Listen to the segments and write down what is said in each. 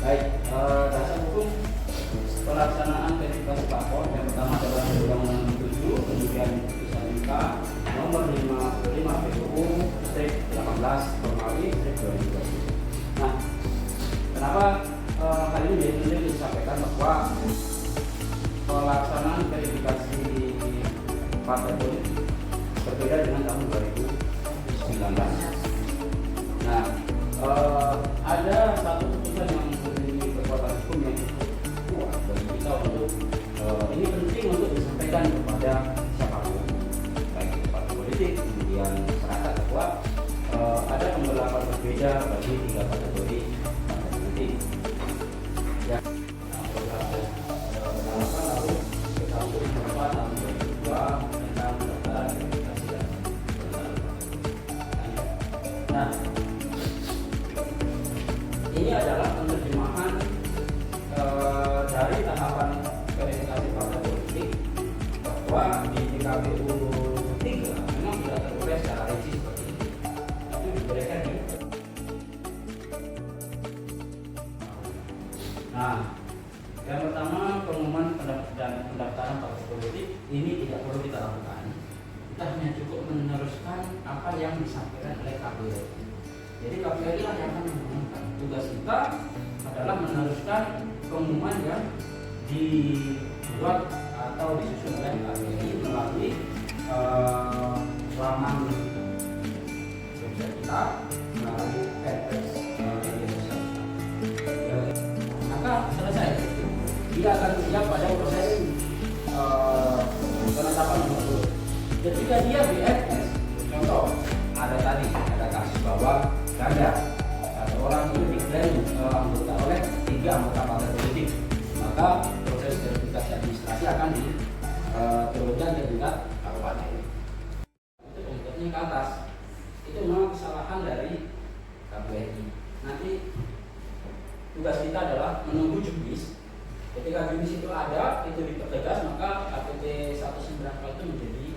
Baik, dasar hukum pelaksanaan verifikasi parpol yang pertama adalah Undang-Undang 7, kemudian Putusan MK nomor 55 PUU 18 Romawi 2020. Nah, kenapa hal ini menjadi penting disampaikan bahwa pelaksanaan verifikasi partai politik berbeda dengan tahun 2019. Nah, ada satu putusan yang memiliki kekuatan hukum yang cukup kuat bagi kita untuk ini penting untuk disampaikan kepada siapapun, baik itu partai politik, kemudian masyarakat, bahwa ada pemberlakuan berbeda bagi tiga kategori partai politik. Ya, lalu kita untuk memperkuat tahun 2002 tentang pendaftaran verifikasi dan nah, ini adalah penerjemahan dari tahapan verifikasi partai politik bahwa di PKPU 3 memang sudah terurai secara rinci seperti ini. Itu diberikan di. Nah, yang pertama pengumuman pendaftaran partai politik ini tidak perlu kita lakukan. Kita hanya cukup meneruskan apa yang disampaikan oleh KPU. Jadi KPU lah yang akan mengumumkan. Tugas kita adalah meneruskan pengumuman yang dibuat atau disusun oleh KPU melalui laman website kita, melalui fanpage media sosial. Maka selesai. Dia akan siap pada proses penetapan nomor urut. Ketika dia BFS, contoh ada kasus bahwa ganda satu orang itu diklaim anggota oleh 3 anggota partai politik, maka proses verifikasi administrasi akan diturunkan ke tingkat kabupaten. Itu pengikutnya ke atas, itu memang kesalahan dari KPU. Nanti tugas kita adalah menunggu juknis. Ketika juknis itu ada, itu dipertegas, maka KPT 194 itu menjadi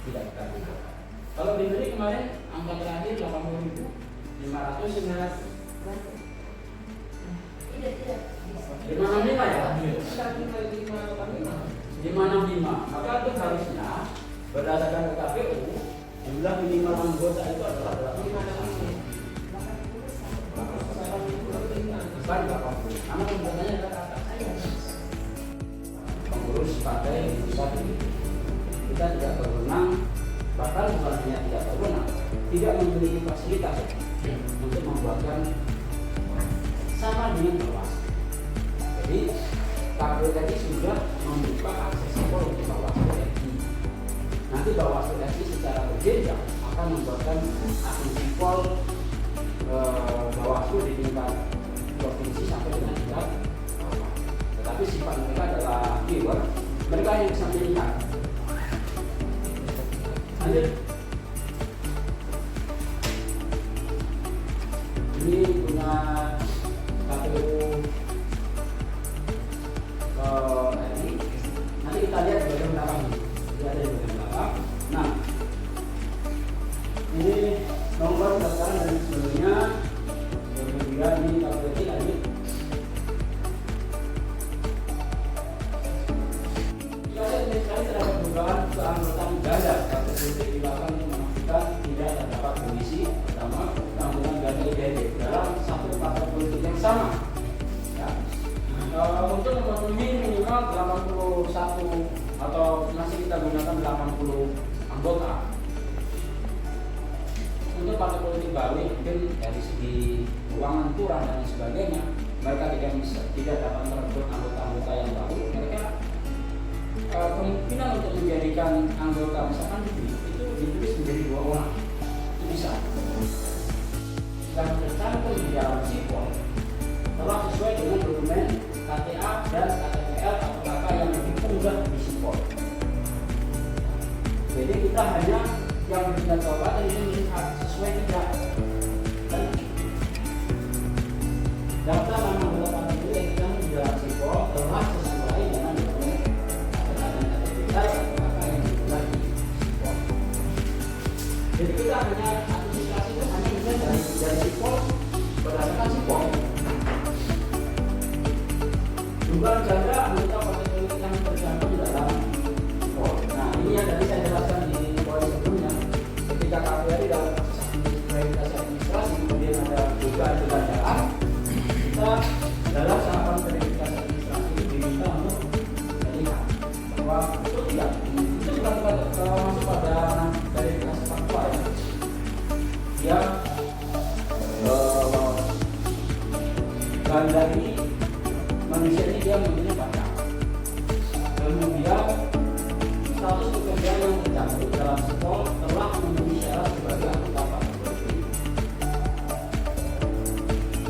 tidak kita gunakan. Kalau diberi kemarin angka terakhir 80.500 tidak 565 ya? 565. Maka itu harusnya berdasarkan KPU jumlah minimal anggota itu adalah berapa? 80. Karena pembuatannya adalah kata pengurus partai bisa kita tidak berwenang, bahkan bukan hanya tidak berwenang, tidak memiliki fasilitas untuk membuatkan sama dengan Bawaslu. Jadi KPU tadi sudah membuka akses sipol untuk Bawaslu RI. Nanti Bawaslu RI secara berjenjang akan membuatkan akun sipol Bawaslu di tingkat provinsi sampai dengan tingkat bawah. Tetapi sifat mereka adalah viewer, mereka yang bisa melihat. Lanjut. Ini punya KPU RI. Nanti kita lihat di bagian belakang. Ini ada di bagian belakang. Nah, ini nomor pendaftaran dari sebelumnya. Kemudian ini KPU RI lagi. Sekali terdapat dugaan keanggotaan ganda partai politik dilakukan untuk memastikan tidak terdapat kondisi pertama keanggotaan ganda identik dalam satu partai politik yang sama. Ya. Untuk memenuhi minimal 81 atau masih kita gunakan 80 anggota. Untuk partai politik baru mungkin dari segi keuangan kurang dan sebagainya, mereka tidak dapat merekrut anggota-anggota yang baru. Mereka kemungkinan untuk menjadikan anggota misalkan itu ditulis menjadi 2 orang itu bisa. Dan tercantum di dalam sipol telah sesuai dengan dokumen KTA dan KTPL atau KK yang diunggah di sipol. Jadi kita hanya yang bertingkat kabupaten ini melihat sesuai tidak. Dan daftar nama anggota partai politik yang kita di dalam sipol telah sesuai dengan dokumen jadi kita hanya administrasi itu hanya bisa dari sipol berdasarkan sipol jumlah ganda anggota partai politik yang tercantum dalam sipol. Nah, ini yang tadi saya jelaskan di poin sebelumnya. Ketika KPRI dalam proses verifikasi administrasi kemudian ada dugaan kegandaan, kita dalam tahapan verifikasi administrasi itu diminta untuk melihat bahwa itu tidak, itu bukan masuk pada verifikasi faktual ya. Dia ganda ini manusia ini dia mempunyai pacar, kemudian status pekerjaan yang tercantum dalam sipol telah memenuhi syarat sebagai anggota partai politik.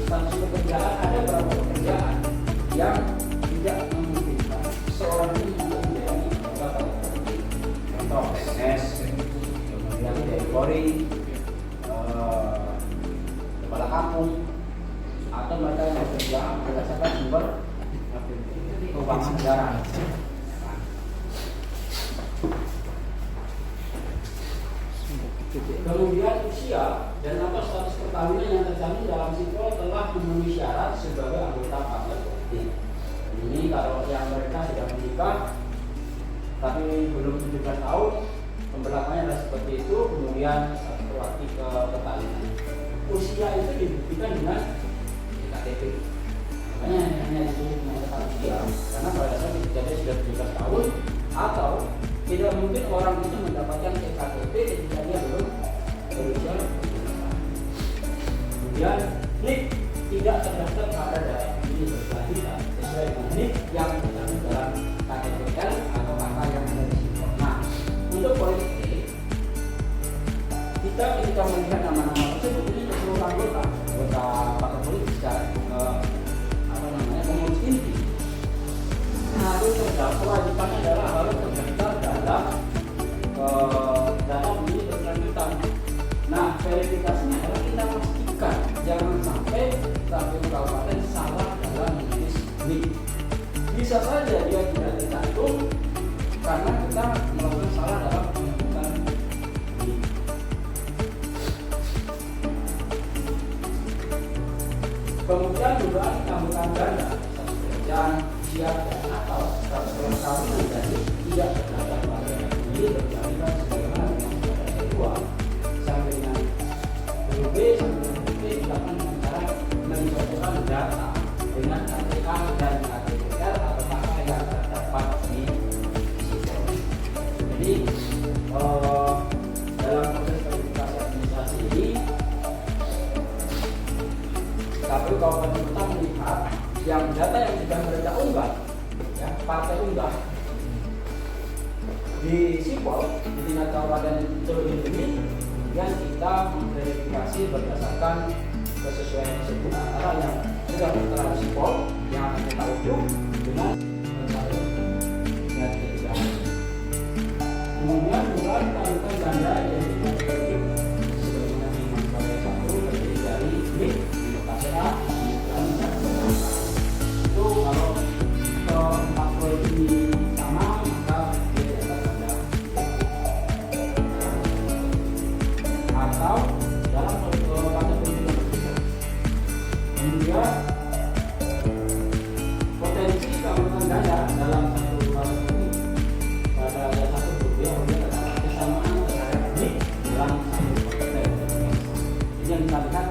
Status pekerjaan ada beberapa pekerjaan yang tidak memungkinkan seorang ini menjadi anggota partai politik. Contoh PNS, kemudian dari Polri, kepala kampung, atau mereka yang bekerja berdasarkan sumber keuangan negara. Kemudian usia dan atau status perkawinan yang tercantum dalam sipol telah memenuhi syarat sebagai anggota partai politik. Ini kalau yang mereka sudah menikah tapi belum 17 tahun, pembelakannya adalah seperti itu. Kemudian satu perwakil ke perkawinan. Usia itu dibuktikan dengan KTP. Makanya hanya itu mengatakan usia, karena pada saat ketika dia sudah 17 tahun atau tidak mungkin orang itu mendapatkan KTP ketika dia belum berusia 17 tahun. Kemudian NIK tidak terdaftar pada data pemilih berkelanjutan sesuai dengan NIK yang tercantum dalam KTPL atau kakak yang ada di sipol. Nah, untuk poin ini kita ketika melihat nama-nama tersebut ini seluruh anggota partai politik secara pengurus inti harus terdaftar, kewajibannya adalah harus terdaftar dalam data pemilih berkelanjutan. Nah, verifikasinya adalah kita pastikan jangan sampai KPU kabupaten salah dalam menulis NIK. Bisa saja dia tidak tercantum karena kita melakukan salah dalam penyebutan NIK. Kemudian dugaan campuran ganda, status pekerjaan, usia dan atau status perkawinan jadi tidak terdaftar pada pemilih berkelanjutan sebagaimana dengan pada kedua sampai dengan B sampai dengan B dilakukan dengan cara mencocokkan data dengan KTK dan KTPL atau KK yang terdapat di sipol. Jadi dalam proses verifikasi administrasi ini KPU Kabupaten Kota melihat yang data yang sudah mereka unggah, ya, partai unggah di sipol di tingkat kabupaten Cirebon ini, kemudian kita memverifikasi berdasarkan kesesuaian tersebut antara yang sudah tertera di sipol yang akan kita ujuk dengan kemudian juga kita lakukan ganda yang diperlukan sebagaimana dimaksud satu terdiri dari NIK, KCA, dan itu kalau keempat poin ini sama maka dia dapat ganda. Atau dalam partai politik kemudian potensi keanggotaan ganda dalam satu partai politik pada ada satu grup kemudian ada kesamaan terhadap NIK dalam satu partai politik. Ini yang kita lihat